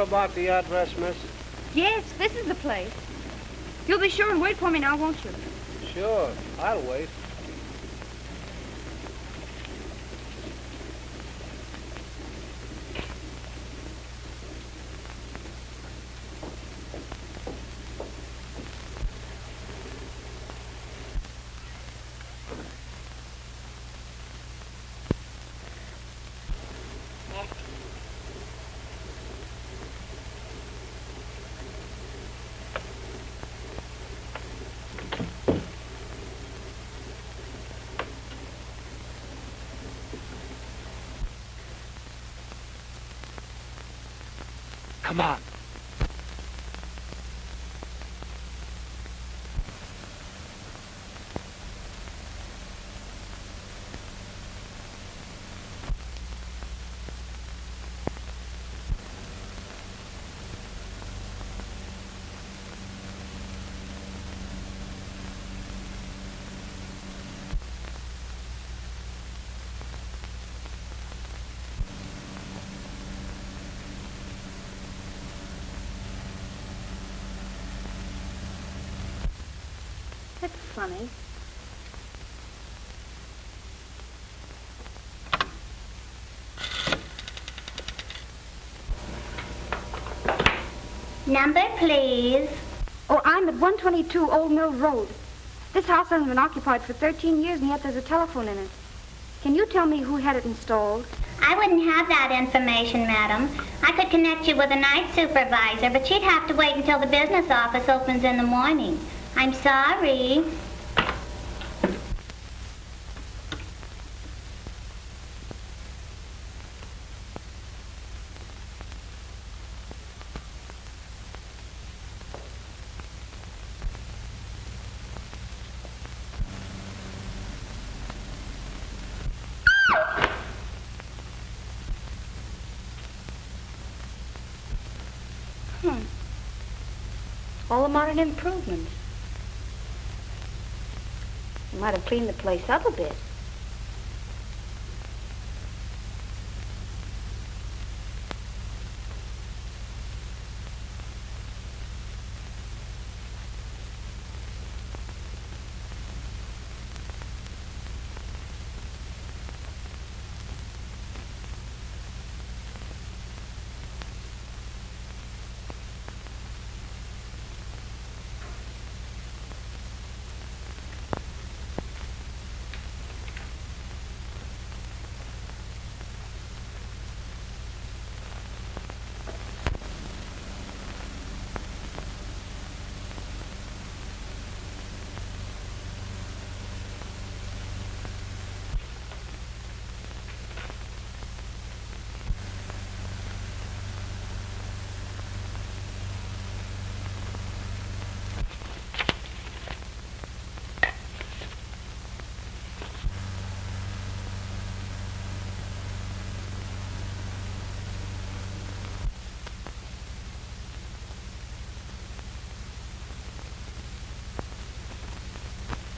about the address, miss? Yes, this is the place. You'll be sure and wait for me now, won't you? Sure, I'll wait. Come on. That's funny. Number, please. Oh, I'm at 122 Old Mill Road. This house hasn't been occupied for 13 years, and yet there's a telephone in it. Can you tell me who had it installed? I wouldn't have that information, madam. I could connect you with a night supervisor, but she'd have to wait until the business office opens in the morning. I'm sorry. All the modern improvements. You might have cleaned the place up a bit.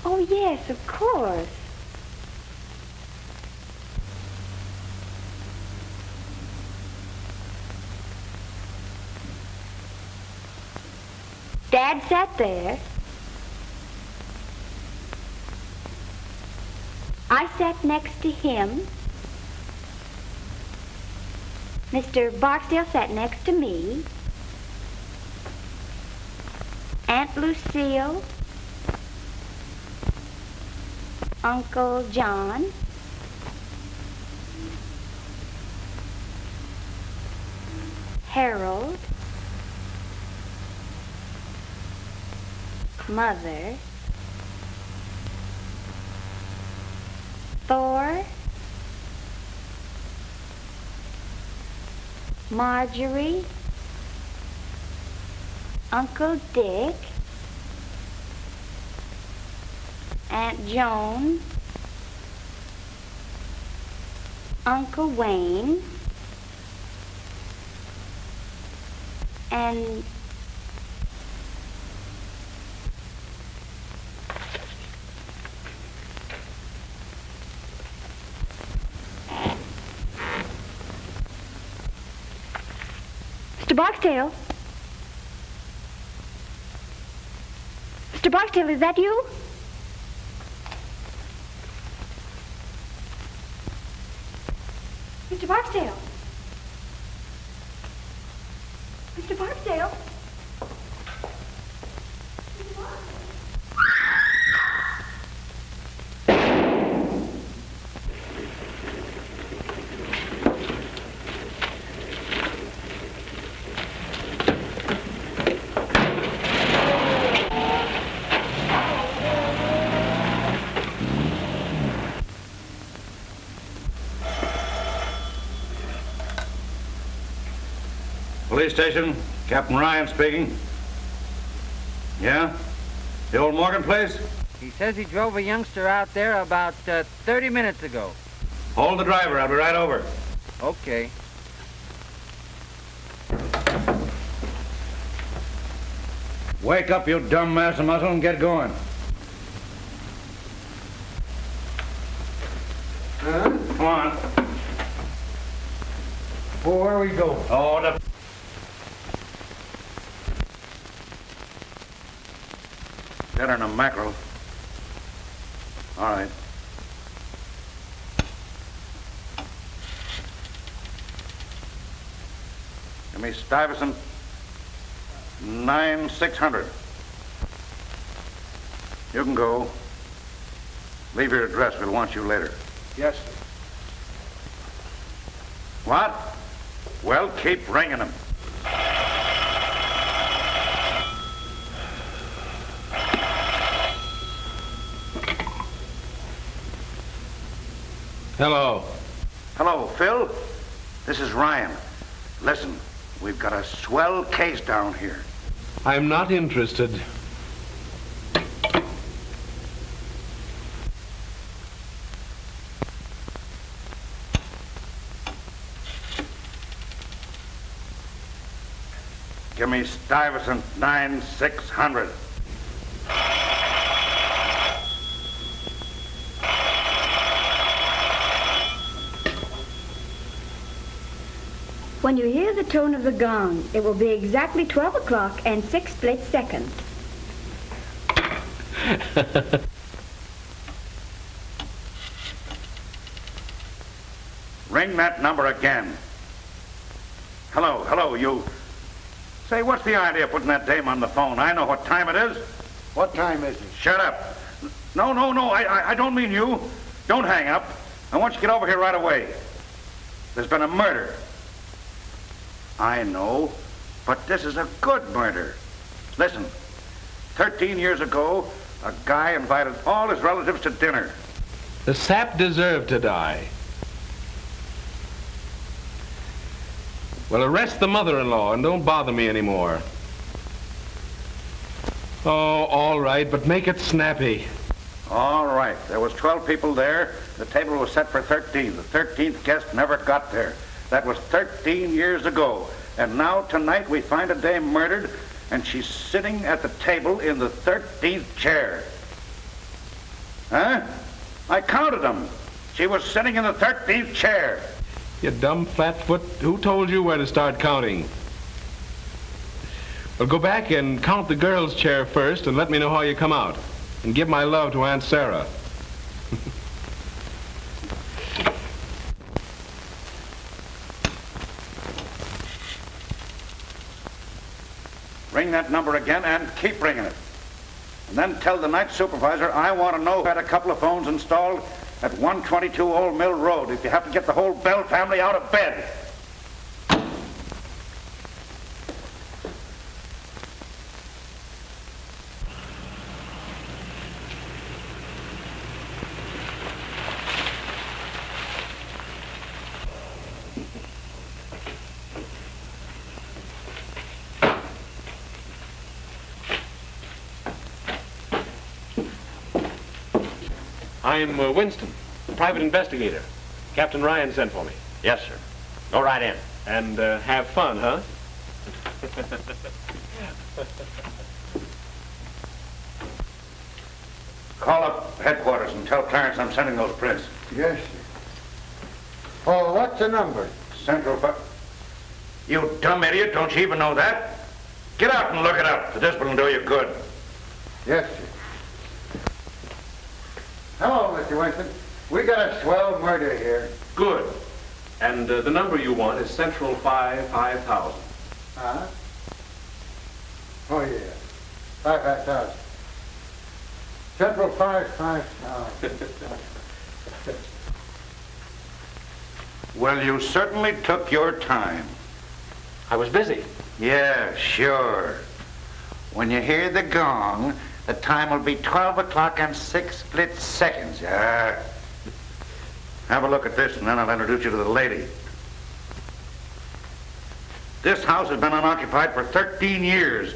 Oh, yes, of course. Dad sat there. I sat next to him. Mr. Barksdale sat next to me. Aunt Lucille. Uncle John. Harold. Mother. Thor. Marjorie. Uncle Dick. Aunt Joan. Uncle Wayne. And Mr. Mr. Barksdale? Mr. Barksdale, is that you? Mr. Barksdale? Mr. Barksdale? Mr. Barksdale? Police station, Captain Ryan speaking. Yeah? The old Morgan place? He says he drove a youngster out there about 30 minutes ago. Hold the driver, I'll be right over. Okay. Wake up, you dumb mass of muscle, and get going. Huh? Come on. Well, where are we going? Oh, the... Dinner and a mackerel. All right. Give me Stuyvesant 9600. You can go. Leave your address. We'll want you later. Yes, sir. What? Well, keep ringing them. Hello. Hello, Phil. This is Ryan. Listen, we've got a swell case down here. I'm not interested. Give me Stuyvesant 9600. When you hear the tone of the gong, it will be exactly 12 o'clock and 6 split seconds. Ring that number again. Hello, you. Say, what's the idea of putting that dame on the phone? I know what time it is. What time is it? Shut up. No, I don't mean you. Don't hang up. I want you to get over here right away. There's been a murder. I know, but this is a good murder. Listen, 13 years ago, a guy invited all his relatives to dinner. The sap deserved to die. Well, arrest the mother-in-law and don't bother me anymore. Oh, all right, but make it snappy. All right, there was 12 people there. The table was set for 13. The 13th guest never got there. That was 13 years ago. And now tonight we find a dame murdered, and she's sitting at the table in the 13th chair. Huh? I counted them. She was sitting in the 13th chair. You dumb flatfoot. Who told you where to start counting? Well, go back and count the girl's chair first and let me know how you come out. And give my love to Aunt Sarah. Ring that number again and keep ringing it. And then tell the night supervisor I want to know who had a couple of phones installed at 122 Old Mill Road if you have to get the whole Bell family out of bed. I'm Winston, private investigator. Captain Ryan sent for me. Yes, sir. Go right in. And have fun, huh? Call up headquarters and tell Clarence I'm sending those prints. Yes, sir. Oh, what's the number? Central... You dumb idiot, don't you even know that? Get out and look it up. The discipline will do you good. Yes, sir. Hello, Mr. Winston. We got a swell murder here. Good. And the number you want is Central 5000. Huh? Oh, yeah. 5,000. Central 5,000. Well, you certainly took your time. I was busy. Yeah, sure. When you hear the gong, the time will be 12 o'clock and 6 split seconds. Have a look at this, and then I'll introduce you to the lady. This house has been unoccupied for 13 years,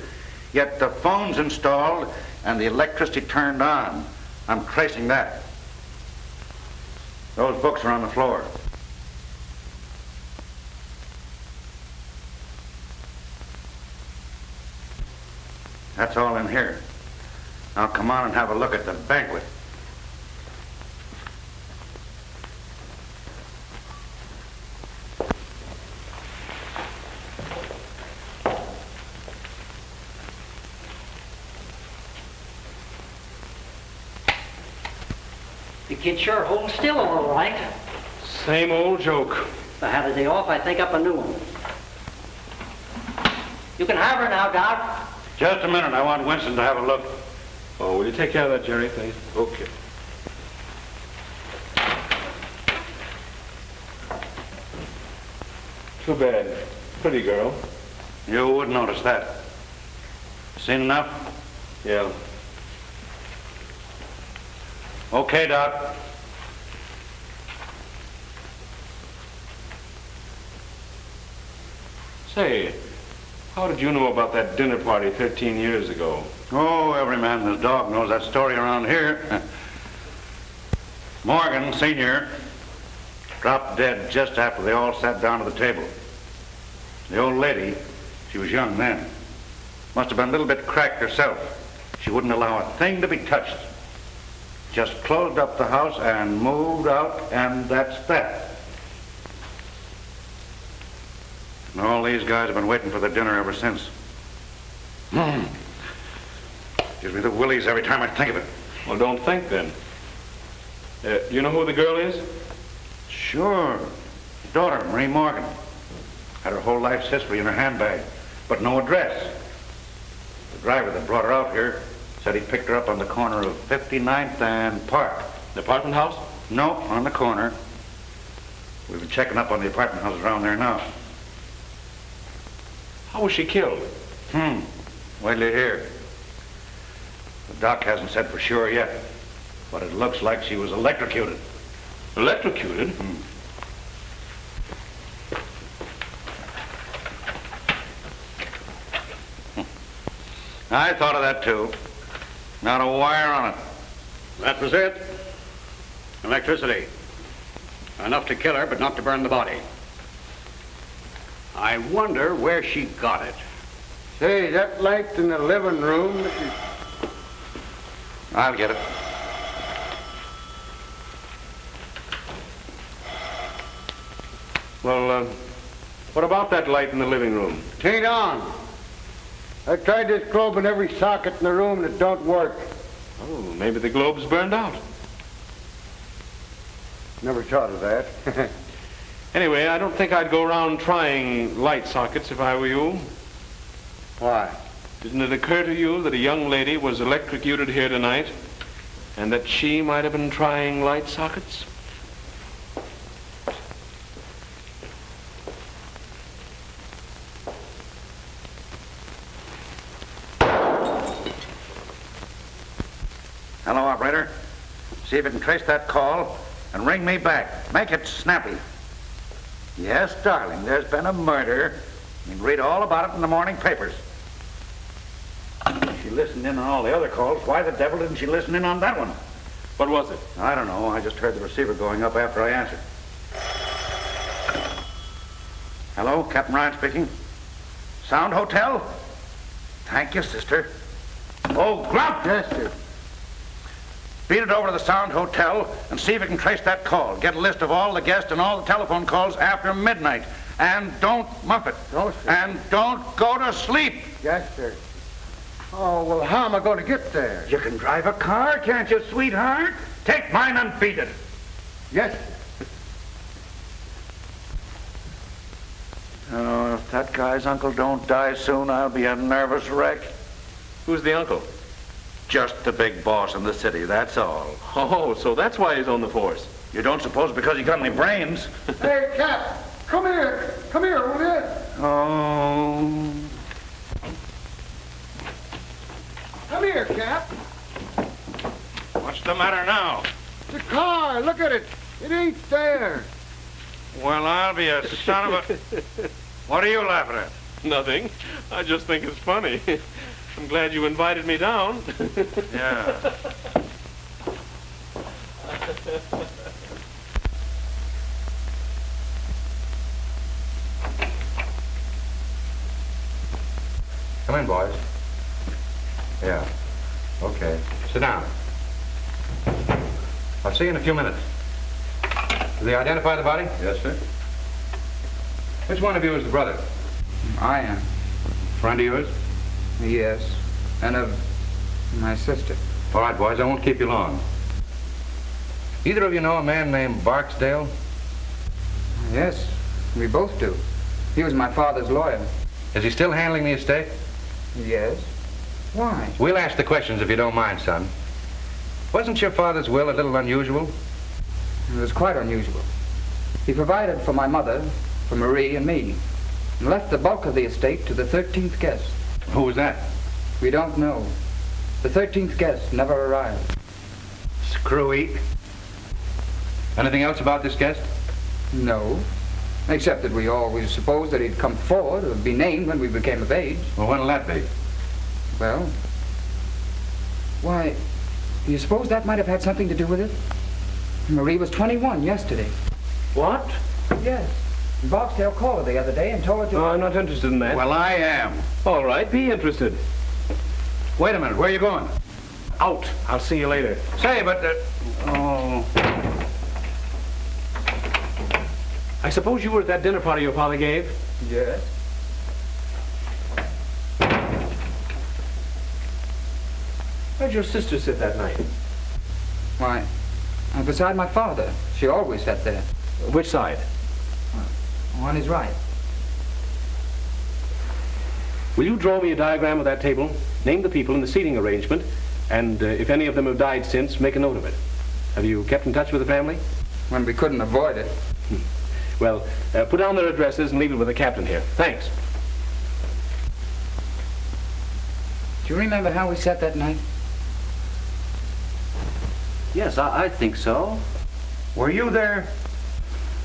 yet the phone's installed and the electricity turned on. I'm tracing that. Those books are on the floor. That's all in here. Now come on and have a look at the banquet. The kid sure holds still all right. Same old joke. If I had a day off, I'd think up a new one. You can have her now, Doc. Just a minute. I want Winston to have a look. Oh, will you take care of that, Jerry, please? Okay. Too bad. Pretty girl. You wouldn't notice that. Seen enough? Yeah. Okay, Doc. Say, how did you know about that dinner party 13 years ago? Oh, every man and his dog knows that story around here. Morgan, Sr., dropped dead just after they all sat down to the table. The old lady, she was young then, must have been a little bit cracked herself. She wouldn't allow a thing to be touched. Just closed up the house and moved out, and that's that. And all these guys have been waiting for the dinner ever since. Gives me the willies every time I think of it. Well, don't think then. You know who the girl is? Sure. Daughter, Marie Morgan. Had her whole life's history in her handbag, but no address. The driver that brought her out here said he picked her up on the corner of 59th and Park. The apartment house? No, on the corner. We've been checking up on the apartment houses around there now. How was she killed? Wait till you hear. The doc hasn't said for sure yet, but it looks like she was electrocuted. Electrocuted? I thought of that too. Not a wire on it. That was it. Electricity. Enough to kill her, but not to burn the body. I wonder where she got it. Say, that light in the living room... I'll get it. Well, what about that light in the living room? Tain't on. I tried this globe in every socket in the room and it don't work. Oh, maybe the globe's burned out. Never thought of that. Anyway, I don't think I'd go around trying light sockets if I were you. Why? Didn't it occur to you that a young lady was electrocuted here tonight and that she might have been trying light sockets? Hello, operator. See if you can trace that call and ring me back. Make it snappy. Yes, darling, there's been a murder. You can read all about it in the morning papers. She listened in on all the other calls. Why the devil didn't she listen in on that one? What was it? I don't know. I just heard the receiver going up after I answered. Hello, Captain Ryan speaking. Sound Hotel? Thank you, sister. Oh, Grump! Yes, sir. Beat it over to the Sound Hotel and see if you can trace that call. Get a list of all the guests and all the telephone calls after midnight. And don't muff it. No, sir. And don't go to sleep. Yes, sir. Oh, well, how am I going to get there? You can drive a car, can't you, sweetheart? Take mine and beat it. Yes, sir. Oh, if that guy's uncle don't die soon, I'll be a nervous wreck. Who's the uncle? Just the big boss in the city, that's all. Oh, so that's why he's on the force. You don't suppose because he got any brains? Hey, Cap, come here. Come here, will you? Oh. Come here, Cap. What's the matter now? The car, look at it. It ain't there. Well, I'll be a son of a... What are you laughing at? Nothing. I just think it's funny. I'm glad you invited me down. Yeah. Come in, boys. Yeah. Okay. Sit down. I'll see you in a few minutes. Did they identify the body? Yes, sir. Which one of you is the brother? I am. Friend of yours? Yes. And of my sister. All right, boys, I won't keep you long. Either of you know a man named Barksdale? Yes, we both do. He was my father's lawyer. Is he still handling the estate? Yes. Why? We'll ask the questions if you don't mind, son. Wasn't your father's will a little unusual? It was quite unusual. He provided for my mother, for Marie and me, and left the bulk of the estate to the 13th guest. Who was that? We don't know. The 13th guest never arrived. Screwy. Anything else about this guest? No. Except that we always supposed that he'd come forward or be named when we became of age. Well, when'll that be? Well, why, do you suppose that might have had something to do with it? Marie was 21 yesterday. What? Yes. Barksdale called her the other day and told her to... Oh, I'm not interested in that. Well, I am. All right, be interested. Wait a minute, where are you going? Out. I'll see you later. Say, but... Oh... I suppose you were at that dinner party your father gave? Yes. Where'd your sister sit that night? Why, beside my father. She always sat there. Which side? On his right. Will you draw me a diagram of that table, name the people in the seating arrangement, and if any of them have died since, make a note of it. Have you kept in touch with the family? When we couldn't avoid it. Well, put down their addresses and leave it with the captain here. Thanks. Do you remember how we sat that night? Yes, I think so. Were you there?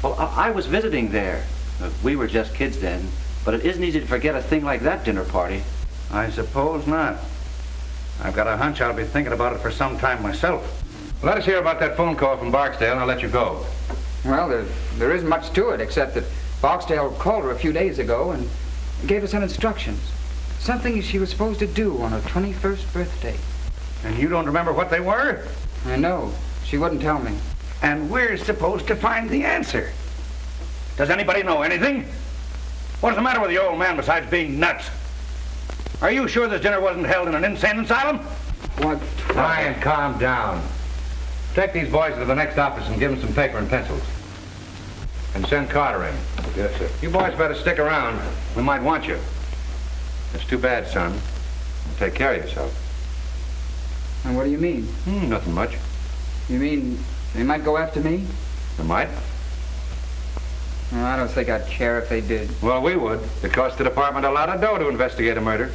Well, I was visiting there. We were just kids then, but it isn't easy to forget a thing like that dinner party. I suppose not. I've got a hunch I'll be thinking about it for some time myself. Let us hear about that phone call from Barksdale, and I'll let you go. Well, there isn't much to it, except that Barksdale called her a few days ago and gave her some instructions. Something she was supposed to do on her 21st birthday. And you don't remember what they were? I know. She wouldn't tell me. And we're supposed to find the answer. Does anybody know anything? What's the matter with the old man besides being nuts? Are you sure this dinner wasn't held in an insane asylum? What? Ryan, calm down. Take these boys to the next office and give them some paper and pencils. And send Carter in. Yes, sir. You boys better stick around. We might want you. It's too bad, son. Take care of yourself. And what do you mean? Nothing much. You mean they might go after me? They might. Well, I don't think I'd care if they did. Well, we would. It costs the department a lot of dough to investigate a murder.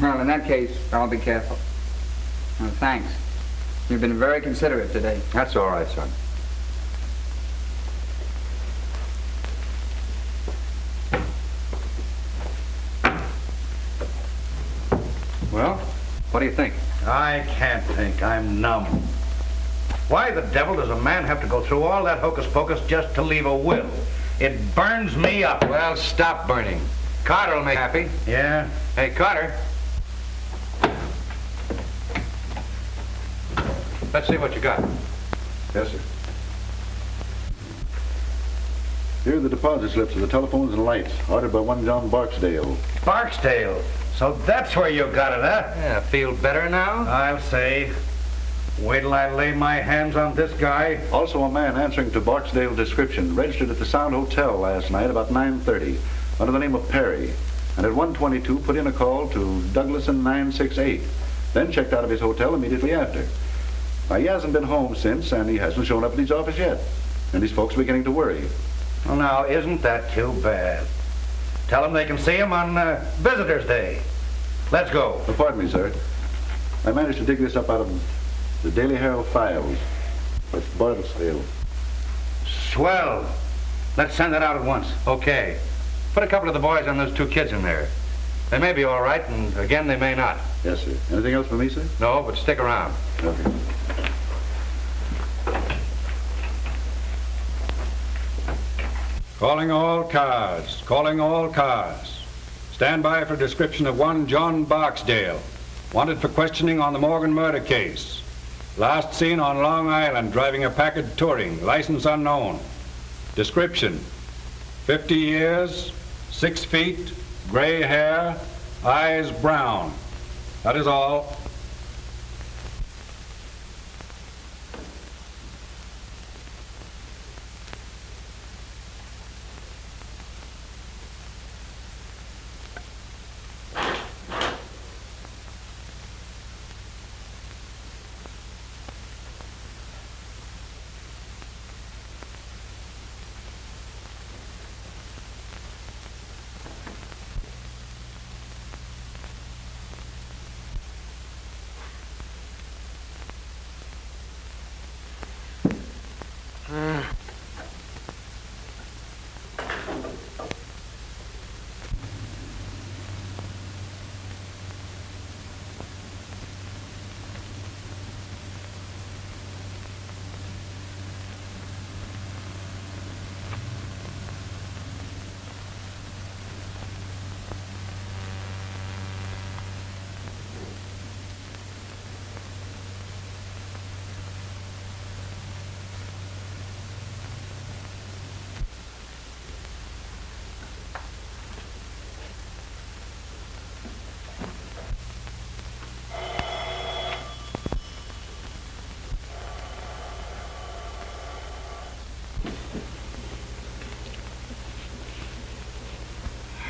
Well, in that case, I'll be careful. Well, thanks. You've been very considerate today. That's all right, son. Well, what do you think? I can't think. I'm numb. Why the devil does a man have to go through all that hocus pocus just to leave a will? It burns me up. Well, stop burning. Carter will make you happy. Yeah? Hey, Carter. Let's see what you got. Yes, sir. Here are the deposit slips of the telephones and lights, ordered by one John Barksdale. Barksdale? So that's where you got it, huh? Yeah, feel better now? I'll say. Wait till I lay my hands on this guy. Also a man answering to Barksdale's description, registered at the Sound Hotel last night about 9:30, under the name of Perry, and at 1:22 put in a call to Douglason 968, then checked out of his hotel immediately after. Now, he hasn't been home since, and he hasn't shown up at his office yet, and his folks are beginning to worry. Well, now, isn't that too bad? Tell them they can see him on Visitor's Day. Let's go. Pardon me, sir. I managed to dig this up out of the Daily Herald files. It's Barksdale. Swell. Let's send it out at once. Okay. Put a couple of the boys and those two kids in there. They may be all right, and again, they may not. Yes, sir. Anything else for me, sir? No, but stick around. Okay. Calling all cars. Calling all cars. Stand by for description of one John Barksdale, wanted for questioning on the Morgan murder case. Last seen on Long Island driving a Packard Touring, license unknown. Description: 50 years, 6 feet, gray hair, eyes brown. That is all.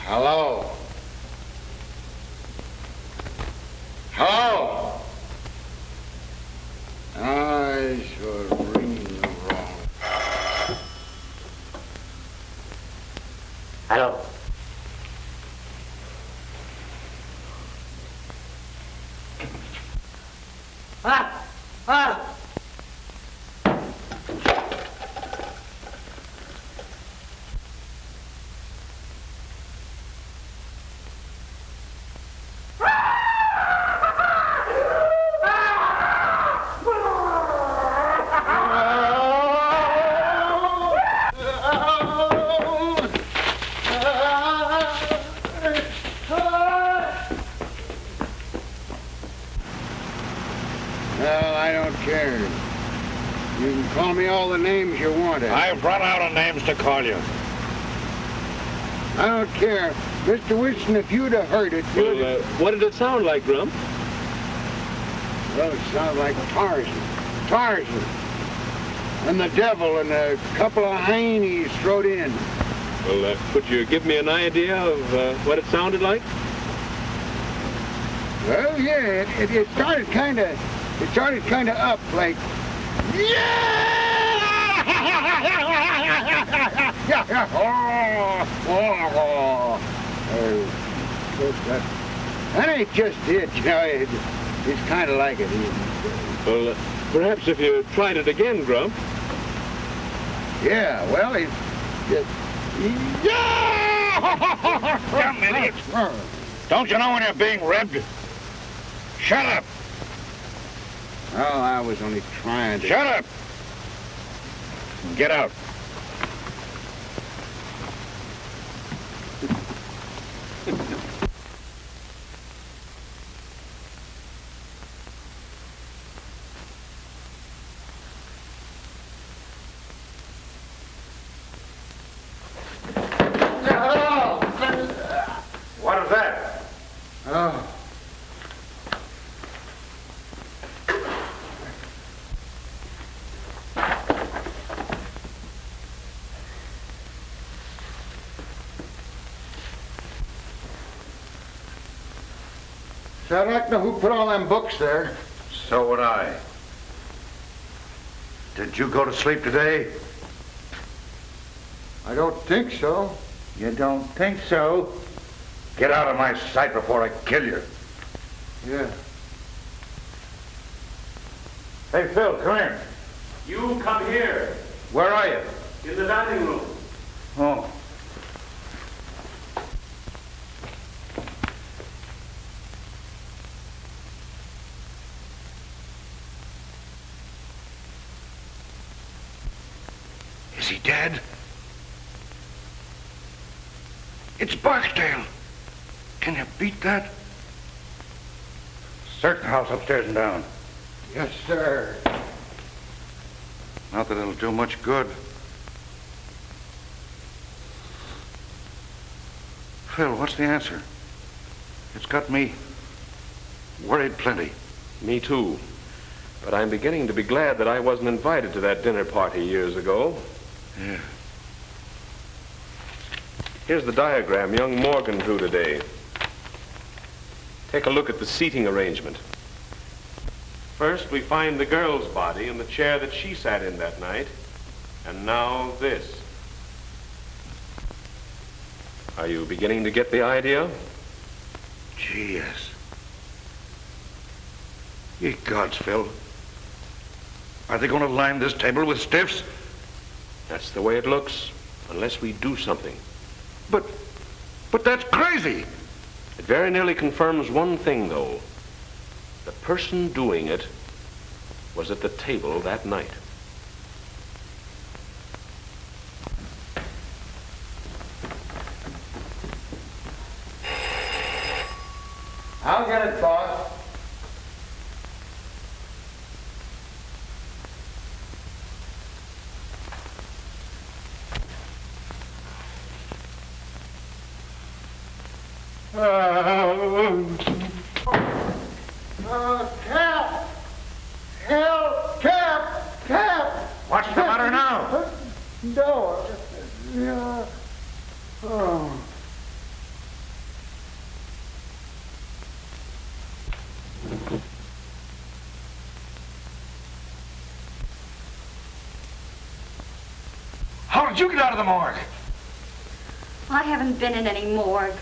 Hello? Hello? I should ring the wrong. Hello. Ah! Ah! Well, I don't care. You can call me all the names you want. I've run out of names to call you. I don't care. Mr. Wilson, if you'd have heard it, you'd What did it sound like, Grump? Well, it sounds like Tarzan. Tarzan. And the devil and a couple of heinies thrown in. Well, could you give me an idea of what it sounded like? Well, yeah, it started kind of up like, that ain't just it, you know, it's kind of like it. Well, perhaps if you tried it again, Grump. Yeah, well, it's just, Damn idiot! Don't you know when you're being ribbed? Shut up! Oh, I was only trying to... Shut up! Get out. I'd like to know who put all them books there. So would I. Did you go to sleep today? I don't think so. You don't think so? Get out of my sight before I kill you. Yeah. Hey, Phil, come here. You come here. Where are you? In the dining room. Oh. Is he dead? It's Barksdale. Can you beat that? Search the house upstairs and down. Yes, sir. Not that it'll do much good. Phil, what's the answer? It's got me worried plenty. Me too. But I'm beginning to be glad that I wasn't invited to that dinner party years ago. Yeah. Here's the diagram young Morgan drew today. Take a look at the seating arrangement. First, we find the girl's body in the chair that she sat in that night. And now this. Are you beginning to get the idea? Gee, yes. Ye gods, Phil. Are they going to line this table with stiffs? That's the way it looks, unless we do something. But that's crazy. It very nearly confirms one thing, though. The person doing it was at the table that night. I'll get it, boss. Cap! Help! Cap! What's the matter now? No. Yeah. Oh. How did you get out of the morgue? I haven't been in any morgue.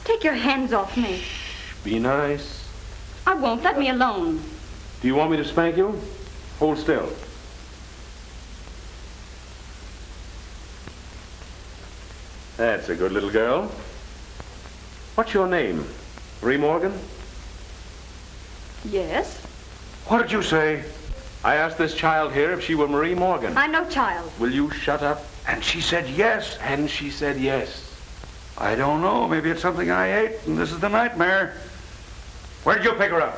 Take your hands off me. Be nice. I won't. Let me alone. Do you want me to spank you? Hold still. That's a good little girl. What's your name? Marie Morgan? Yes? What did you say? I asked this child here if she were Marie Morgan. I'm no child. Will you shut up? And she said yes. And she said yes. I don't know. Maybe it's something I ate, and this is the nightmare. Where'd you pick her up?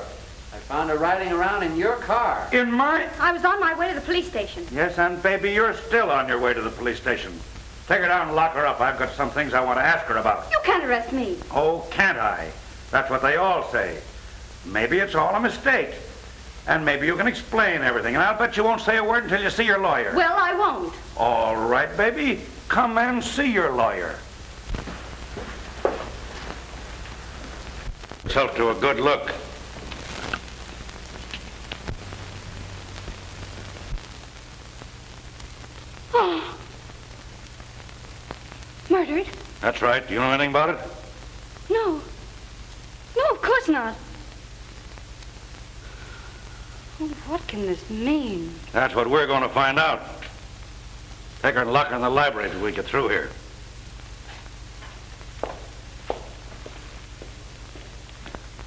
I found her riding around in your car. In my... I was on my way to the police station. Yes, and baby, you're still on your way to the police station. Take her down and lock her up. I've got some things I want to ask her about. You can't arrest me. Oh, can't I? That's what they all say. Maybe it's all a mistake. And maybe you can explain everything. And I'll bet you won't say a word until you see your lawyer. Well, I won't. All right, baby. Come and see your lawyer. Yourself to a good look. Oh. Murdered? That's right. Do you know anything about it? No. No, of course not. Oh, what can this mean? That's what we're going to find out. Take her and lock her in the library till we get through here.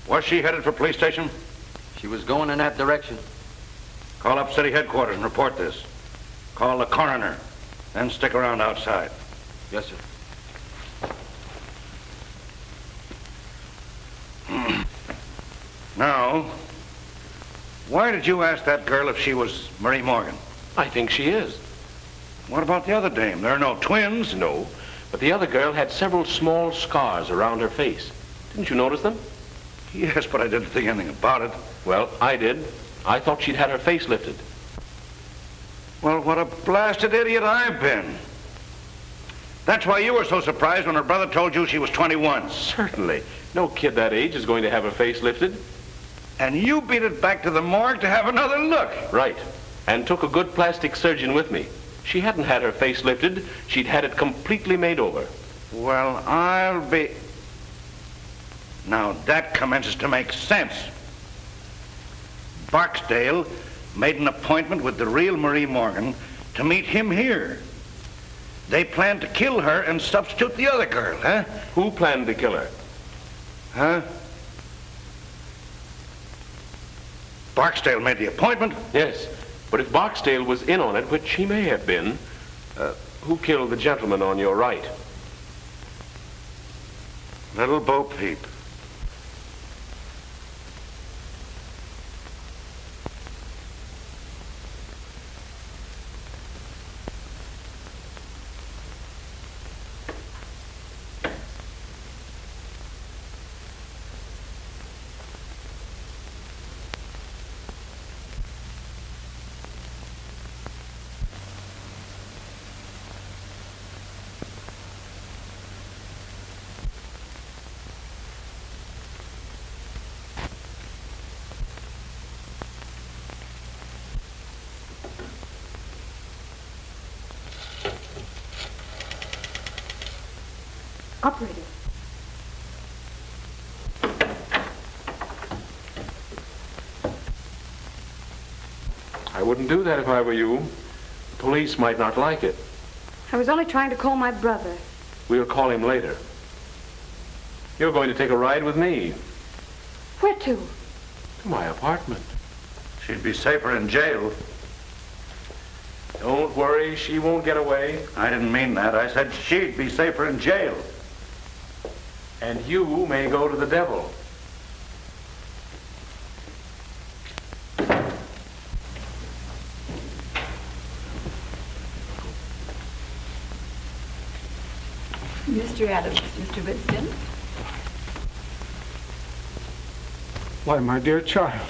Was she headed for police station? She was going in that direction. Call up city headquarters and report this. Call the coroner. Then stick around outside. Yes, sir. Now, why did you ask that girl if she was Marie Morgan? I think she is. What about the other dame? There are no twins. No, but the other girl had several small scars around her face. Didn't you notice them? Yes, but I didn't think anything about it. Well, I did. I thought she'd had her face lifted. Well, what a blasted idiot I've been. That's why you were so surprised when her brother told you she was 21. Certainly. No kid that age is going to have her face lifted. And you beat it back to the morgue to have another look. Right. And took a good plastic surgeon with me. She hadn't had her face lifted. She'd had it completely made over. Well, I'll be... Now, that commences to make sense. Barksdale made an appointment with the real Marie Morgan to meet him here. They planned to kill her and substitute the other girl, huh? Who planned to kill her? Huh? Barksdale made the appointment? Yes, but if Barksdale was in on it, which he may have been, who killed the gentleman on your right? Little Bo Peep. Operator. I wouldn't do that if I were you. The police might not like it. I was only trying to call my brother. We'll call him later. You're going to take a ride with me. Where to? To my apartment. She'd be safer in jail. Don't worry, she won't get away. I didn't mean that. I said she'd be safer in jail. And you may go to the devil. Mr. Adams, Mr. Winston. Why, my dear child.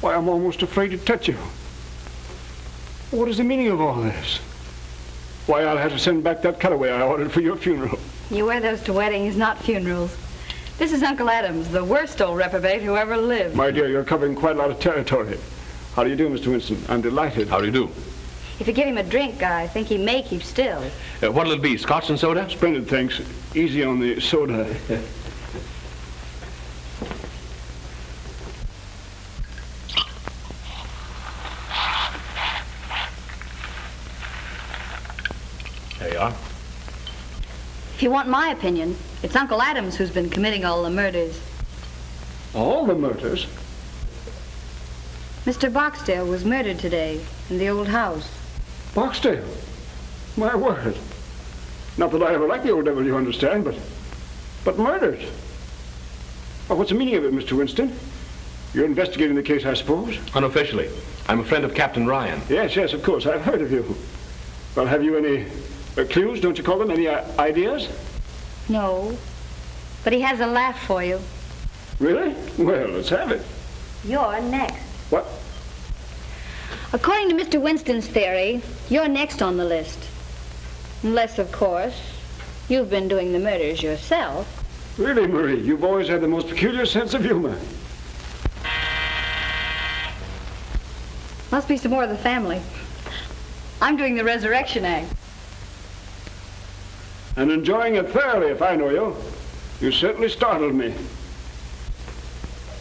Why, I'm almost afraid to touch you. What is the meaning of all this? Why, I'll have to send back that cutaway I ordered for your funeral. You wear those to weddings, not funerals. This is Uncle Adams, the worst old reprobate who ever lived. My dear, you're covering quite a lot of territory. How do you do, Mr. Winston? I'm delighted. How do you do? If you give him a drink, I think he may keep still. What'll it be, scotch and soda? Splendid, thanks. Easy on the soda. There you are. If you want my opinion, it's Uncle Adams who's been committing all the murders. All the murders? Mr. Barksdale was murdered today in the old house. Barksdale? My word. Not that I ever liked the old devil, you understand, but murdered. Well, what's the meaning of it, Mr. Winston? You're investigating the case, I suppose? Unofficially. I'm a friend of Captain Ryan. Yes, of course. I've heard of you. Well, have you any clues, don't you call them? Any ideas? No, but he has a laugh for you. Really? Well, let's have it. You're next. What? According to Mr. Winston's theory, you're next on the list. Unless, of course, you've been doing the murders yourself. Really, Marie, you've always had the most peculiar sense of humor. Must be some more of the family. I'm doing the resurrection act. And enjoying it thoroughly, if I know you. You certainly startled me.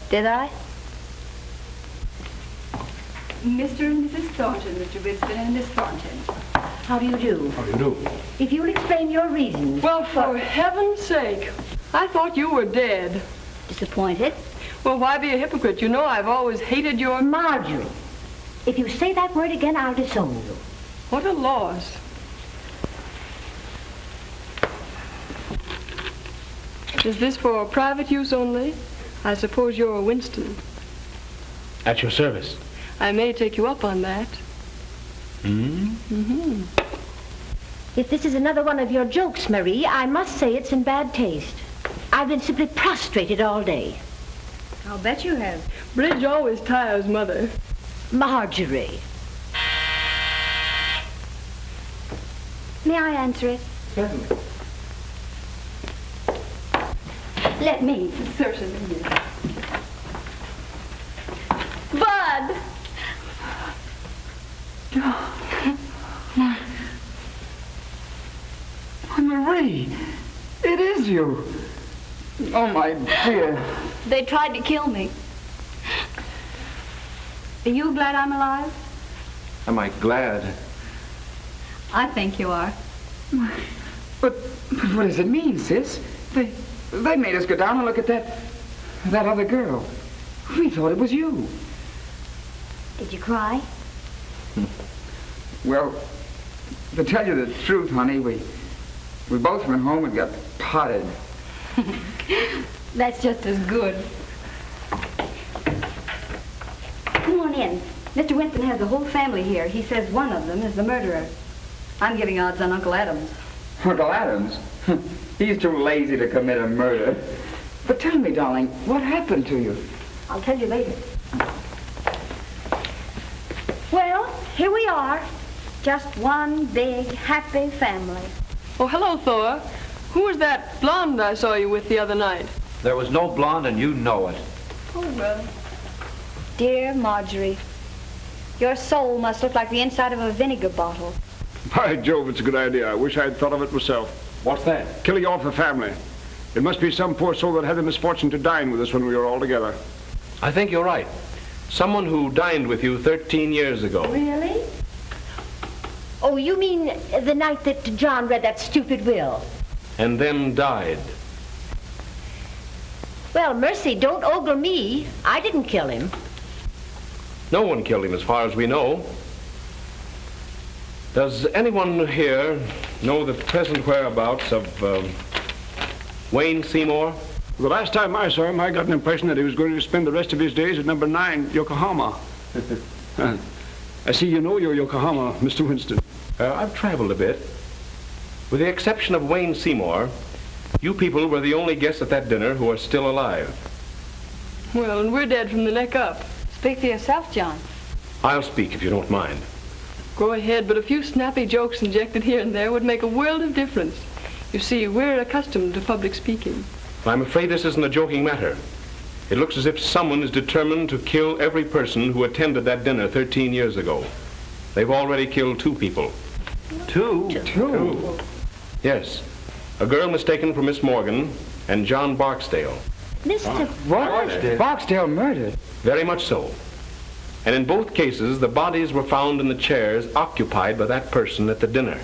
Did I? Mr. and Mrs. Thornton, Mr. Winston and Miss Thornton. How do you do? How do you do? If you'll explain your reasons. Well, for heaven's sake, I thought you were dead. Disappointed? Well, why be a hypocrite? You know I've always hated your... Marjorie, if you say that word again, I'll disown you. What a loss. Is this for private use only? I suppose you're a Winston. At your service. I may take you up on that. Mm-hmm. If this is another one of your jokes, Marie, I must say it's in bad taste. I've been simply prostrated all day. I'll bet you have. Bridge always tires Mother. Marjorie. May I answer it? Certainly. Let me. Certainly, yes. Bud! Marie, it is you. Oh, my dear. They tried to kill me. Are you glad I'm alive? Am I glad? I think you are. But what does it mean, sis? They made us go down and look at that other girl. We thought it was you. Did you cry? Well, to tell you the truth, honey, we both went home and got potted. That's just as good. Come on in. Mr. Winston has the whole family here. He says one of them is the murderer. I'm giving odds on Uncle Adams. Uncle Adams? He's too lazy to commit a murder. But tell me, darling, what happened to you? I'll tell you later. Well, here we are. Just one big, happy family. Oh, hello, Thor. Who was that blonde I saw you with the other night? There was no blonde, and you know it. Oh, well. Dear Marjorie, your soul must look like the inside of a vinegar bottle. By Jove, it's a good idea. I wish I'd thought of it myself. What's that? Killing off the family. It must be some poor soul that had the misfortune to dine with us when we were all together. I think you're right. Someone who dined with you 13 years ago. Really? Oh, you mean the night that John read that stupid will? And then died. Well, mercy, don't ogle me. I didn't kill him. No one killed him as far as we know. Does anyone here know the present whereabouts of Wayne Seymour? The last time I saw him, I got an impression that he was going to spend the rest of his days at number 9, Yokohama. I see you know your Yokohama, Mr. Winston. I've traveled a bit. With the exception of Wayne Seymour, you people were the only guests at that dinner who are still alive. Well, and we're dead from the neck up. Speak for yourself, John. I'll speak if you don't mind. Go ahead, but a few snappy jokes injected here and there would make a world of difference. You see, we're accustomed to public speaking. I'm afraid this isn't a joking matter. It looks as if someone is determined to kill every person who attended that dinner 13 years ago. They've already killed 2 people. Two? Two? Yes. A girl mistaken for Miss Morgan and John Barksdale. Mr. What? Barksdale murdered? Very much so. And in both cases, the bodies were found in the chairs occupied by that person at the dinner.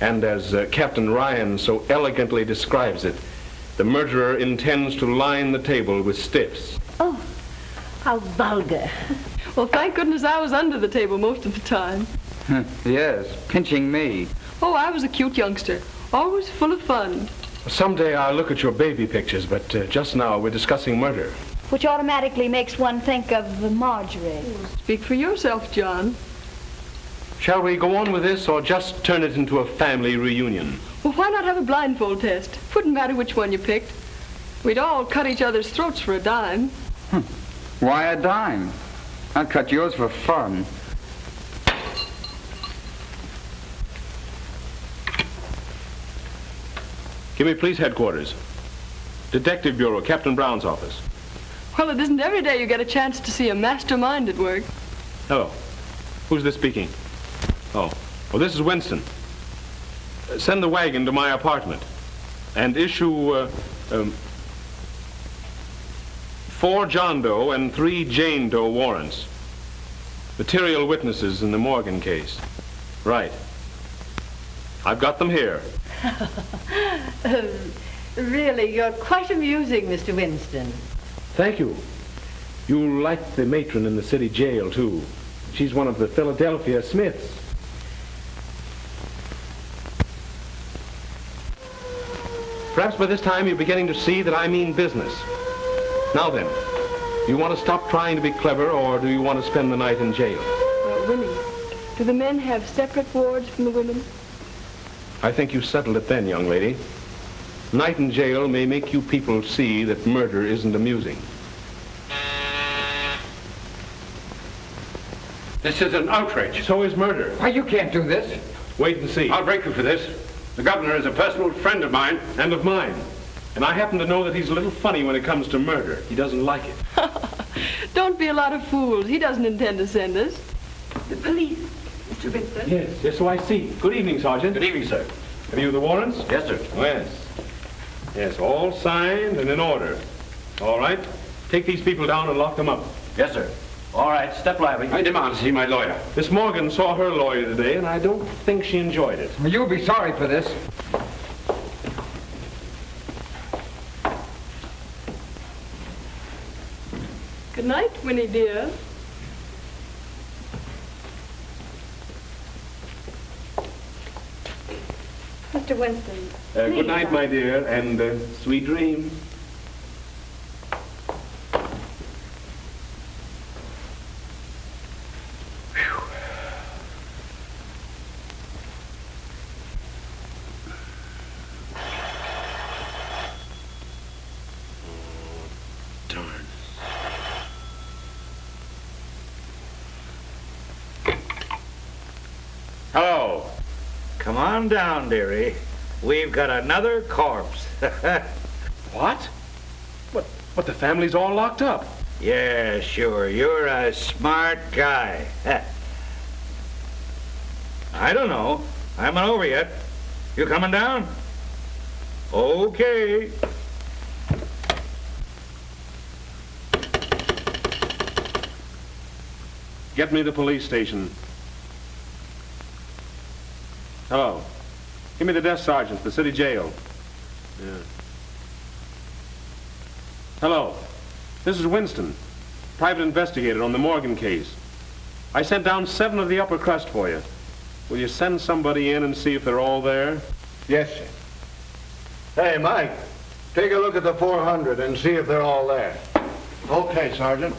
And as Captain Ryan so elegantly describes it, the murderer intends to line the table with stiffs. Oh, how vulgar. Well, thank goodness I was under the table most of the time. Yes, pinching me. Oh, I was a cute youngster, always full of fun. Someday I'll look at your baby pictures, but just now we're discussing murder. Which automatically makes one think of Marjorie. Speak for yourself, John. Shall we go on with this or just turn it into a family reunion? Well, why not have a blindfold test? Wouldn't matter which one you picked. We'd all cut each other's throats for a dime. Why a dime? I'd cut yours for fun. Give me police headquarters. Detective Bureau, Captain Brown's office. Well, it isn't every day you get a chance to see a mastermind at work. Hello. Who's this speaking? Oh, this is Winston. Send the wagon to my apartment and issue 4 John Doe and 3 Jane Doe warrants. Material witnesses in the Morgan case. Right. I've got them here. Really, you're quite amusing, Mr. Winston. Thank you. You'll like the matron in the city jail, too. She's one of the Philadelphia Smiths. Perhaps by this time you're beginning to see that I mean business. Now then, you want to stop trying to be clever, or do you want to spend the night in jail? Winnie, do the men have separate wards from the women? I think you settled it then, young lady. Night in jail may make you people see that murder isn't amusing. This is an outrage. So is murder. Why, you can't do this. Wait and see. I'll break you for this. The governor is a personal friend of mine. And of mine. And I happen to know that he's a little funny when it comes to murder. He doesn't like it. Don't be a lot of fools. He doesn't intend to send us. The police, Mr. Winston. Yes, so I see. Good evening, Sergeant. Good evening, sir. Have you the warrants? Yes, sir. Yes. Yes, all signed and in order. All right. Take these people down and lock them up. Yes, sir. All right, step lively. I demand to see my lawyer. Miss Morgan saw her lawyer today, and I don't think she enjoyed it. Well, you'll be sorry for this. Good night, Winnie dear. Mr. Winston. Good night, my dear, and sweet dreams. Hello. Come on down, dearie. We've got another corpse. What? But the family's all locked up. Yeah, sure. You're a smart guy. I don't know. I haven't over yet. You coming down? Okay. Get me to the police station. Hello. Give me the desk sergeant, the city jail. Yeah. Hello. This is Winston, private investigator on the Morgan case. I sent down 7 of the upper crust for you. Will you send somebody in and see if they're all there? Yes, sir. Hey, Mike, take a look at the 400 and see if they're all there. Okay, Sergeant.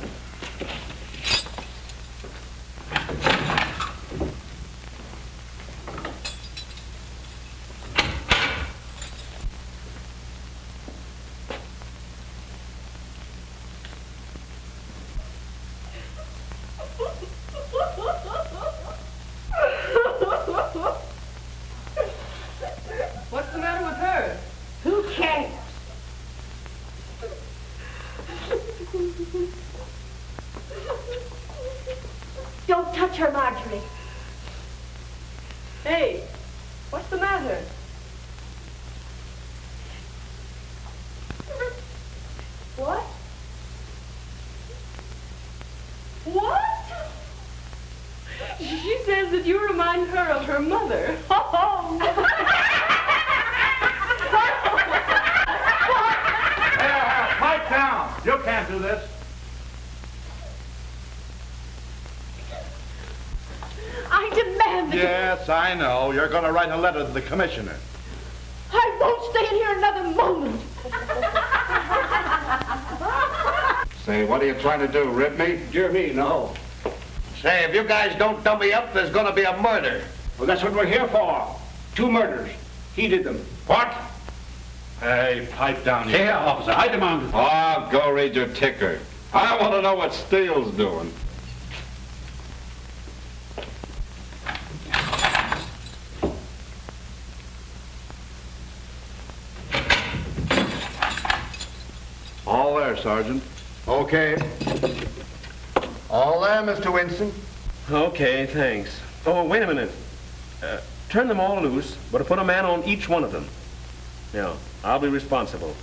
What's the matter with her? Who cares? Don't touch her, Marjorie. Hey, what's the matter? What? What? She says that you remind her of her mother. Pipe down. You can't do this. I demand that Yes, I know. You're going to write a letter to the commissioner. I won't stay in here another moment. Say, what are you trying to do, rip me? Dear me, no. Say, if you guys don't dump me up, there's going to be a murder. Well, that's what we're here for. 2 murders. He did them. What? Hey, pipe down here. Yeah, officer. I demand it. Oh, go read your ticker. I want to know what Steele's doing. All there, Sergeant. Okay. All there, Mr. Winston. Okay, thanks. Oh, wait a minute. Turn them all loose, but put a man on each one of them. Now, I'll be responsible.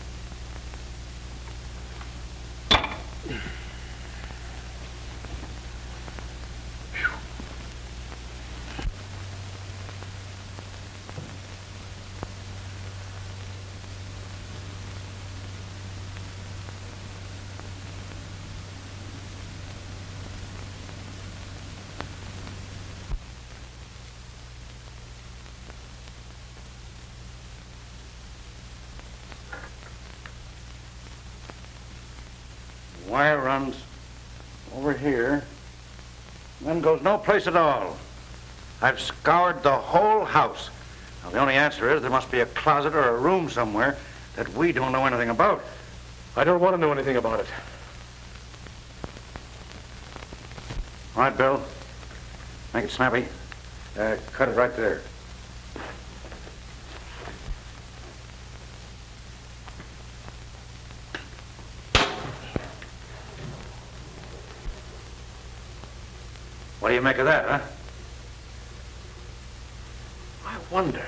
Wire runs over here, then goes no place at all. I've scoured the whole house. Now, the only answer is there must be a closet or a room somewhere that we don't know anything about. I don't want to know anything about it. All right, Bill. Make it snappy. Cut it right there. What do you make of that, huh? I wonder.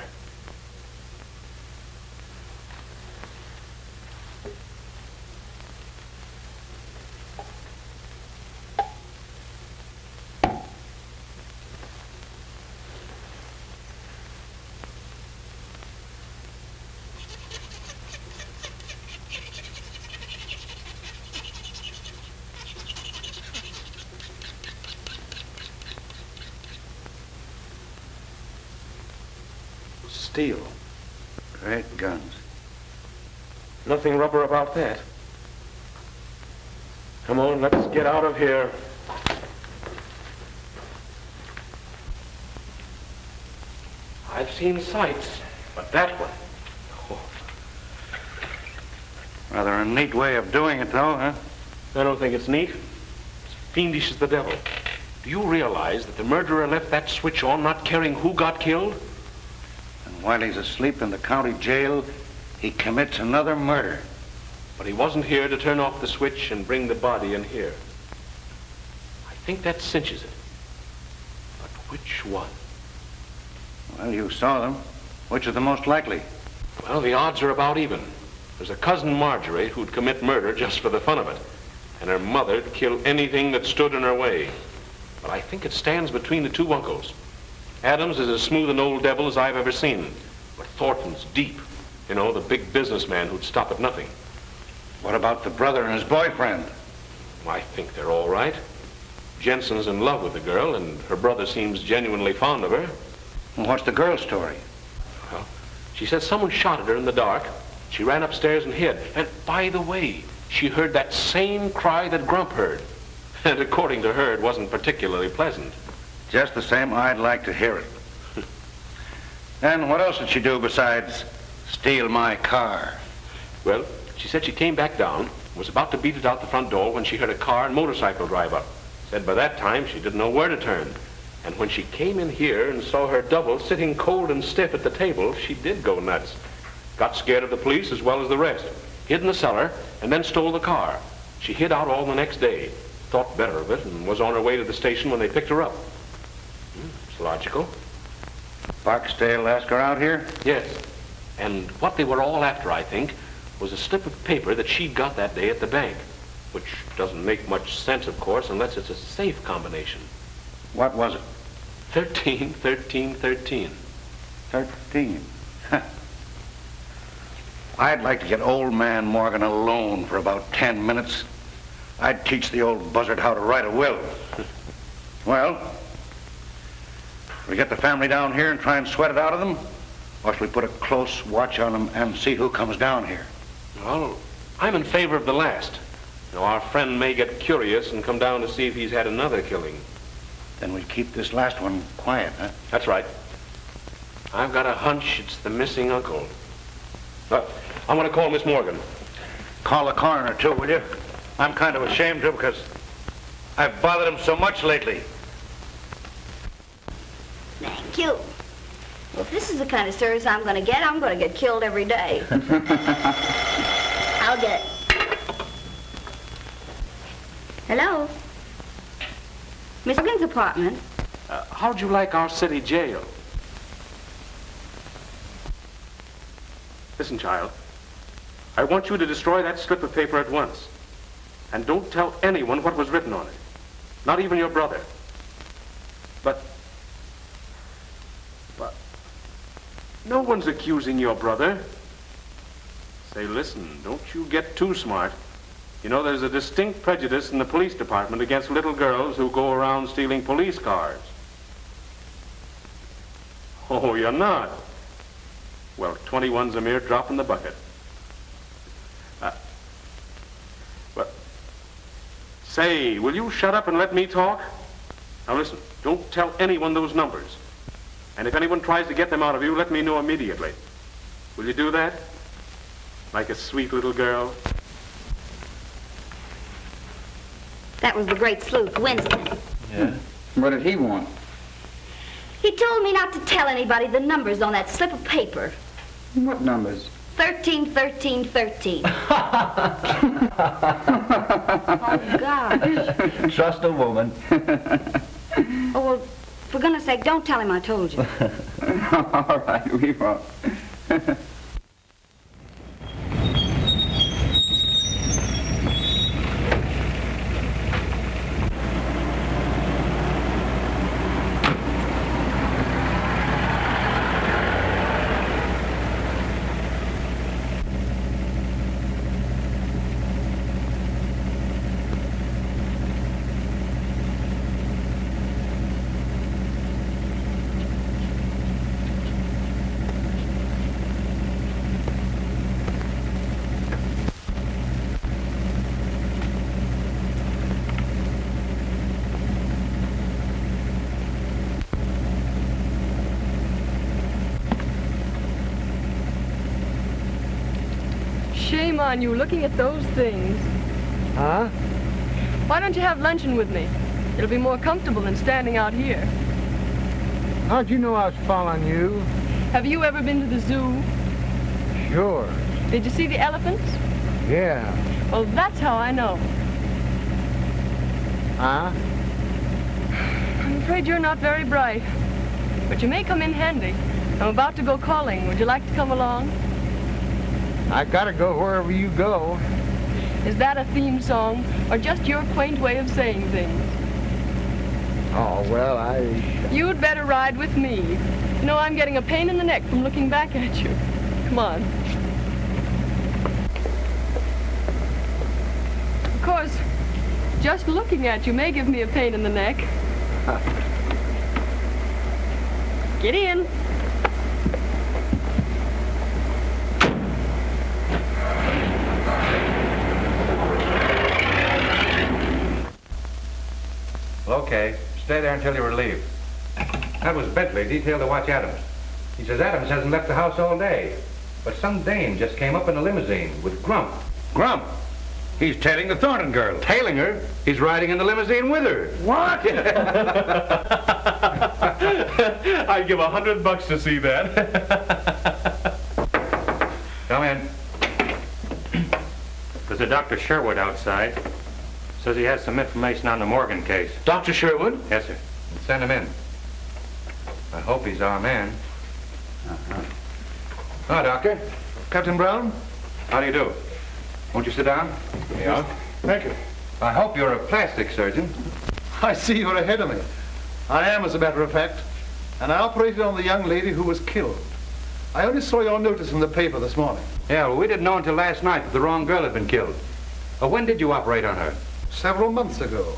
Steel. Great guns. Nothing rubber about that. Come on, let's get out of here. I've seen sights, but that one. Oh. Rather a neat way of doing it, though, huh? I don't think it's neat. It's fiendish as the devil. Do you realize that the murderer left that switch on not caring who got killed? And while he's asleep in the county jail, he commits another murder. But he wasn't here to turn off the switch and bring the body in here. I think that cinches it. But which one? Well, you saw them. Which is the most likely? Well, the odds are about even. There's a cousin Marjorie who'd commit murder just for the fun of it. And her mother'd kill anything that stood in her way. But I think it stands between the two uncles. Adams is as smooth an old devil as I've ever seen. But Thornton's deep. You know, the big businessman who'd stop at nothing. What about the brother and his boyfriend? I think they're all right. Jensen's in love with the girl, and her brother seems genuinely fond of her. Well, what's the girl's story? Well, she says someone shot at her in the dark. She ran upstairs and hid. And by the way, she heard that same cry that Grump heard. And according to her, it wasn't particularly pleasant. Just the same, I'd like to hear it. And what else did she do besides steal my car? Well, she said she came back down, was about to beat it out the front door when she heard a car and motorcycle drive up. Said by that time she didn't know where to turn. And when she came in here and saw her double sitting cold and stiff at the table, she did go nuts. Got scared of the police as well as the rest. Hid in the cellar and then stole the car. She hid out all the next day. Thought better of it and was on her way to the station when they picked her up. It's logical. Barksdale asked her out here? Yes. And what they were all after, I think, was a slip of paper that she'd got that day at the bank. Which doesn't make much sense, of course, unless it's a safe combination. What was it? 13, 13, 13. 13. I'd like to get old man Morgan alone for about 10 minutes. I'd teach the old buzzard how to write a will. Well, we get the family down here and try and sweat it out of them, or shall we put a close watch on them and see who comes down here? Well, I'm in favor of the last. Now, our friend may get curious and come down to see if he's had another killing. Then we keep this last one quiet, huh? That's right. I've got a hunch it's the missing uncle. I'm going to call Miss Morgan. Call the coroner, too, will you? I'm kind of ashamed to because I've bothered him so much lately. Thank you. Well, if this is the kind of service I'm going to get killed every day. I'll get it. Hello? Miss Morgan's apartment. How'd you like our city jail? Listen, child. I want you to destroy that slip of paper at once. And don't tell anyone what was written on it. Not even your brother. But no one's accusing your brother. Say, listen, don't you get too smart. You know, there's a distinct prejudice in the police department against little girls who go around stealing police cars. Oh, you're not? Well, 21's a mere drop in the bucket. Say, will you shut up and let me talk? Now listen, don't tell anyone those numbers. And if anyone tries to get them out of you, let me know immediately. Will you do that? Like a sweet little girl? That was the great sleuth, Winston. Yeah? What did he want? He told me not to tell anybody the numbers on that slip of paper. What numbers? 13, 13, 13. Oh, gosh. Trust a woman. Oh, well, for goodness sake, don't tell him I told you. All right, we won't. Shame on you, looking at those things. Huh? Why don't you have luncheon with me? It'll be more comfortable than standing out here. How'd you know I was following you? Have you ever been to the zoo? Sure. Did you see the elephants? Yeah. Well, that's how I know. Huh? I'm afraid you're not very bright, but you may come in handy. I'm about to go calling. Would you like to come along? I gotta go wherever you go. Is that a theme song, or just your quaint way of saying things? Oh, well, You'd better ride with me. You know, I'm getting a pain in the neck from looking back at you. Come on. Of course, just looking at you may give me a pain in the neck. Get in. Okay, stay there until you're relieved. That was Bentley, detailed to watch Adams. He says Adams hasn't left the house all day. But some dame just came up in a limousine with Grump. Grump? He's tailing the Thornton girl. Tailing her? He's riding in the limousine with her. What? I'd give $100 to see that. Come in. There's a Dr. Sherwood outside. Says he has some information on the Morgan case. Dr. Sherwood? Yes, sir. Send him in. I hope he's our man. Hi, Doctor. Captain Brown? How do you do? Won't you sit down? Yeah. Thank you. I hope you're a plastic surgeon. I see you're ahead of me. I am, as a matter of fact. And I operated on the young lady who was killed. I only saw your notice in the paper this morning. Yeah, well, we didn't know until last night that the wrong girl had been killed. When did you operate on her? Several months ago.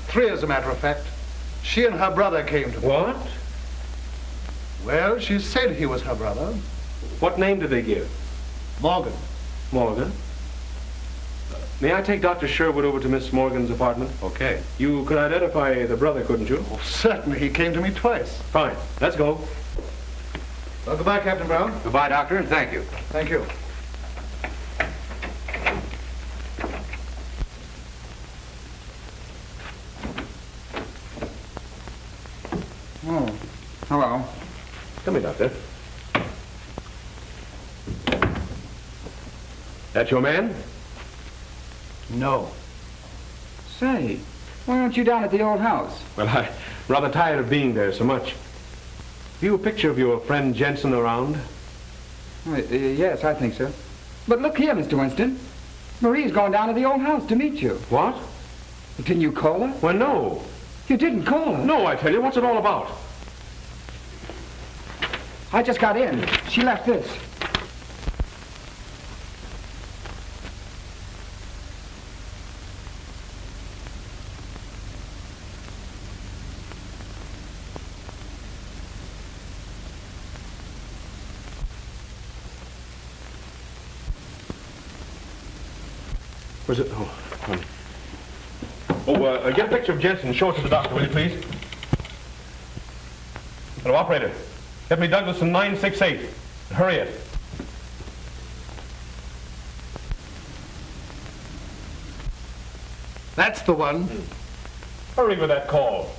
3, as a matter of fact. She and her brother came to me. What? Well, she said he was her brother. What name did they give? Morgan. Morgan? May I take Dr. Sherwood over to Miss Morgan's apartment? Okay. You could identify the brother, couldn't you? Oh, certainly. He came to me twice. Fine. Let's go. Well, goodbye, Captain Brown. Goodbye, Doctor, and thank you. Thank you. Oh, hello. Come here, Doctor. That your man? No. Say, why aren't you down at the old house? Well, I'm rather tired of being there so much. Have you a picture of your friend Jensen around? Yes, I think so. But look here, Mr. Winston. Marie's gone down to the old house to meet you. What? Didn't you call her? Well, no. You didn't call her? No, I tell you. What's it all about? I just got in. She left this. Was it? Oh, honey. Oh, get a picture of Jensen and show it to the doctor, will you, please? Hello, operator. Get me Douglas in 968. Hurry it. That's the one. Hurry with that call.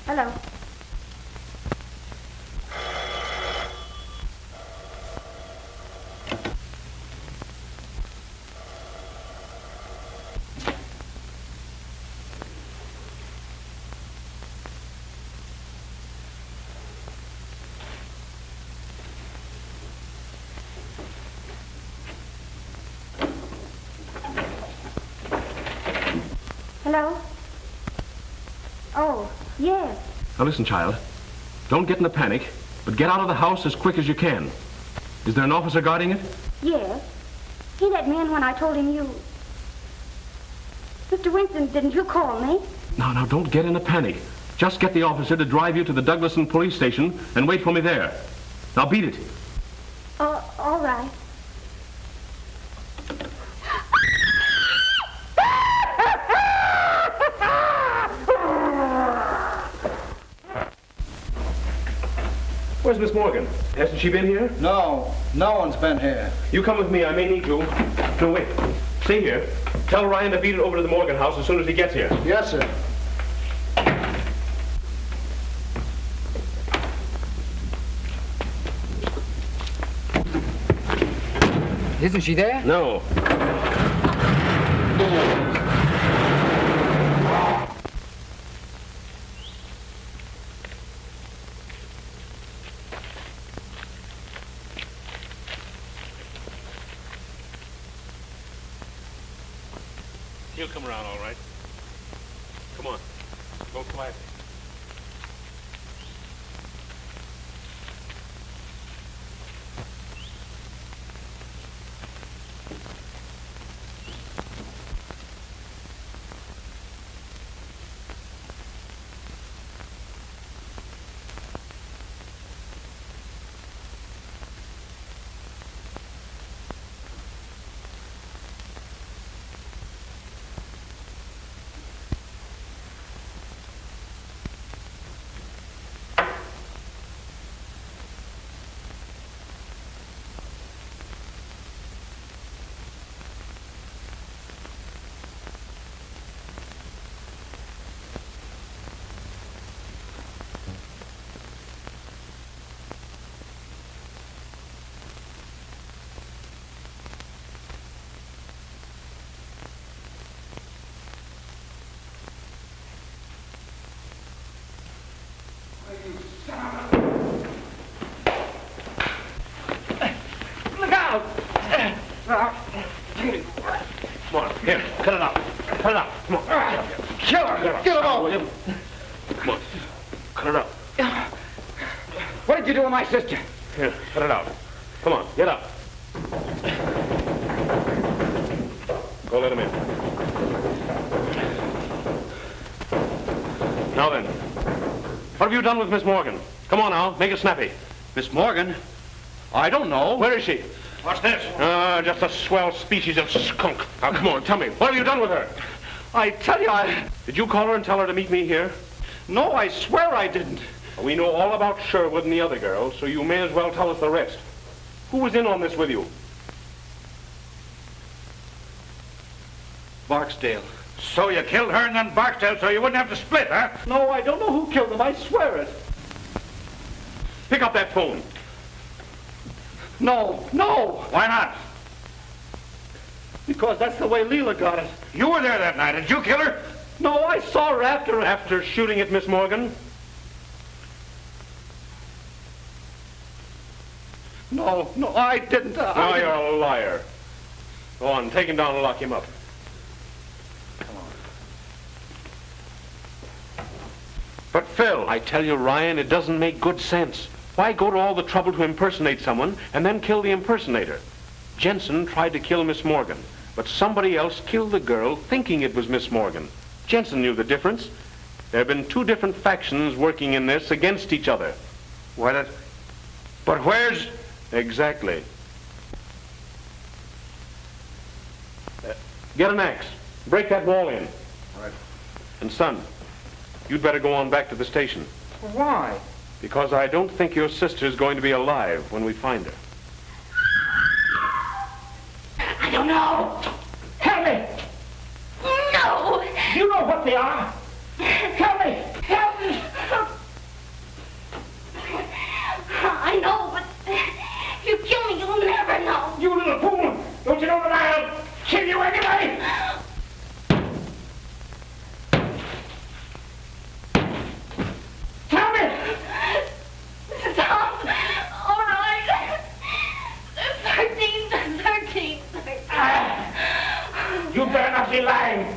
Hello. Hello? Oh, yes. Now listen, child. Don't get in a panic, but get out of the house as quick as you can. Is there an officer guarding it? Yes. He let me in when I told him you... Mr. Winston, didn't you call me? Now, don't get in a panic. Just get the officer to drive you to the Douglaston police station and wait for me there. Now beat it. All right. Where's Miss Morgan? Hasn't she been here? No, no one's been here. You come with me. I may need to. No, wait. Stay here. Tell Ryan to beat it over to the Morgan house as soon as he gets here. Yes, sir. Isn't she there? No. He'll come around all right. Come on. Go quietly. Look out! Come on, here, cut it out. Cut it out. Come on. Kill her! Get him out! Come on, cut it out. What did you do with my sister? Here, cut it out. Come on, get up. Go let him in. Now then, what have you done with Miss Morgan? Come on now, make it snappy. Miss Morgan? I don't know. Where is she? What's this? Just a swell species of skunk. Now, come on, tell me, what have you done with her? I tell you, Did you call her and tell her to meet me here? No, I swear I didn't. We know all about Sherwood and the other girls, so you may as well tell us the rest. Who was in on this with you? Barksdale. So you killed her and then Barksdale so you wouldn't have to split, huh? No, I don't know who killed them. I swear it. Pick up that phone. No, no. Why not? Because that's the way Leela got it. You were there that night. Did you kill her? No, I saw her after... After shooting at Miss Morgan? No, I didn't. Now you're a liar. Go on, take him down and lock him up. Come on. But Phil... I tell you, Ryan, it doesn't make good sense. Why go to all the trouble to impersonate someone and then kill the impersonator? Jensen tried to kill Miss Morgan, but somebody else killed the girl thinking it was Miss Morgan. Jensen knew the difference. There have been two different factions working in this against each other. But where's... Exactly. Get an axe. Break that wall in. All right. And son, you'd better go on back to the station. Why? Because I don't think your sister's going to be alive when we find her. I don't know. Help me. No. You know what they are. Help me. Help me. I know, but if you kill me, you'll never know. You little fool. Don't you know that I'll kill you anyway? Tell me. Stop. All right. 13. You better not be lying.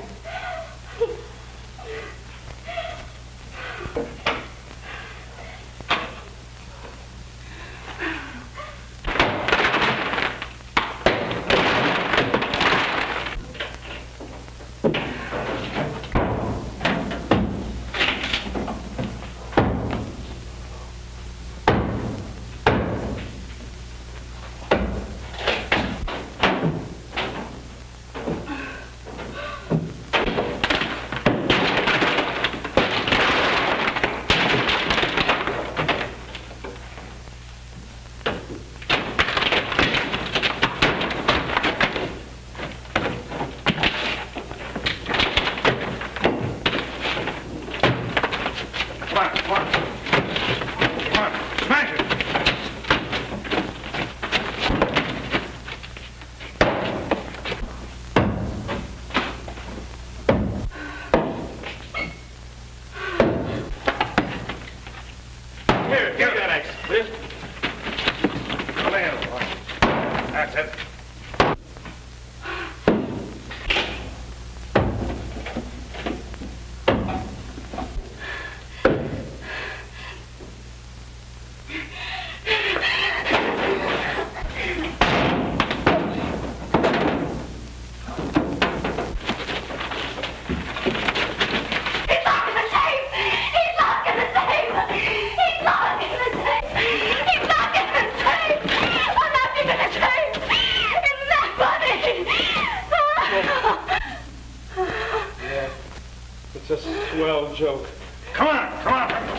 Swell joke. Come on.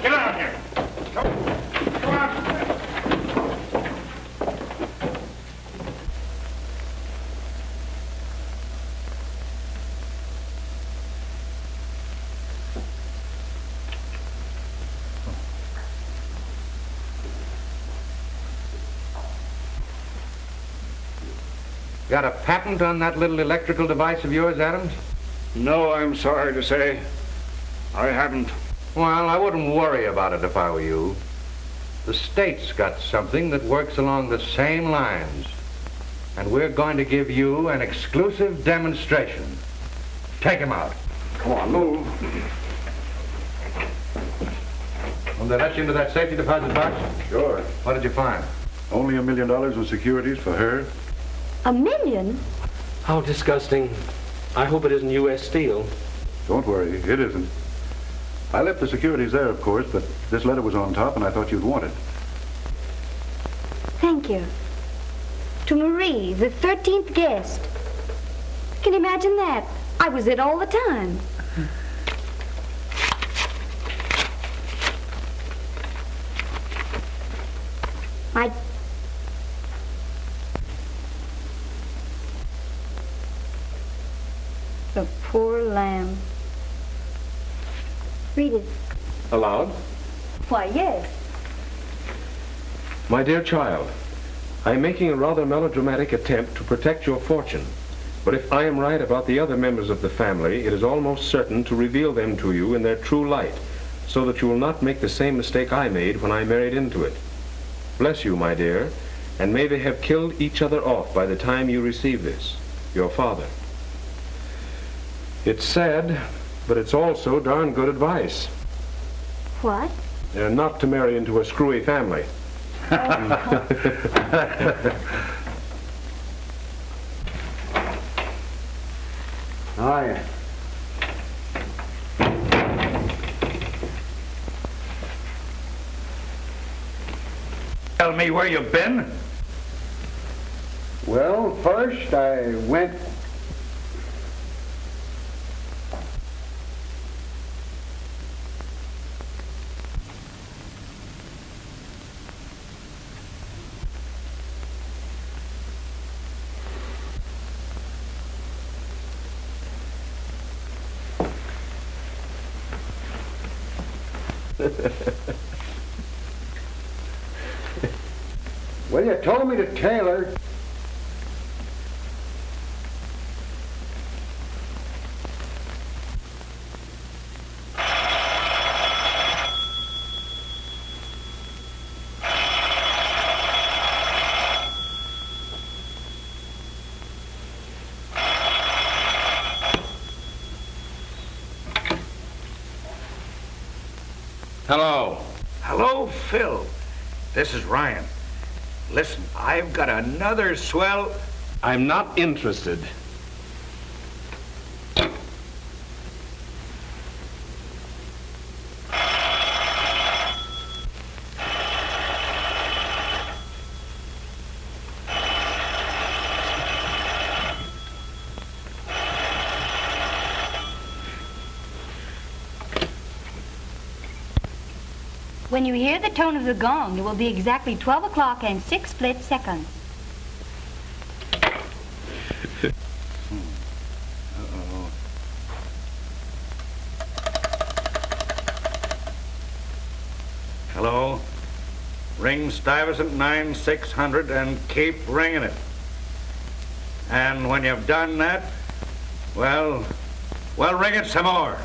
Get out of here. Come on. Got a patent on that little electrical device of yours, Adams? No, I'm sorry to say. I haven't. Well, I wouldn't worry about it if I were you. The state's got something that works along the same lines. And we're going to give you an exclusive demonstration. Take him out. Come on, move. Will they let you into that safety deposit box? Sure. What did you find? Only $1 million in securities for her. $1 million? How disgusting. I hope it isn't U.S. Steel. Don't worry, it isn't. I left the securities there, of course, but this letter was on top and I thought you'd want it. Thank you. To Marie, the 13th guest. Can you imagine that? I was it all the time. The poor lamb. Read it. Aloud? Why, yes. My dear child, I am making a rather melodramatic attempt to protect your fortune. But if I am right about the other members of the family, it is almost certain to reveal them to you in their true light, so that you will not make the same mistake I made when I married into it. Bless you, my dear, and may they have killed each other off by the time you receive this. Your father. It's sad, but it's also darn good advice. What? Not to marry into a screwy family. Hiya. Tell me where you've been. Well, first I went... Well, you told me to tailor. Hello. Hello, Phil. This is Ryan. Listen, I've got another swell... I'm not interested. When you hear the tone of the gong, it will be exactly 12 o'clock and 6 split seconds. Uh-oh. Hello? Ring Stuyvesant 9600 and keep ringing it. And when you've done that, well, ring it some more.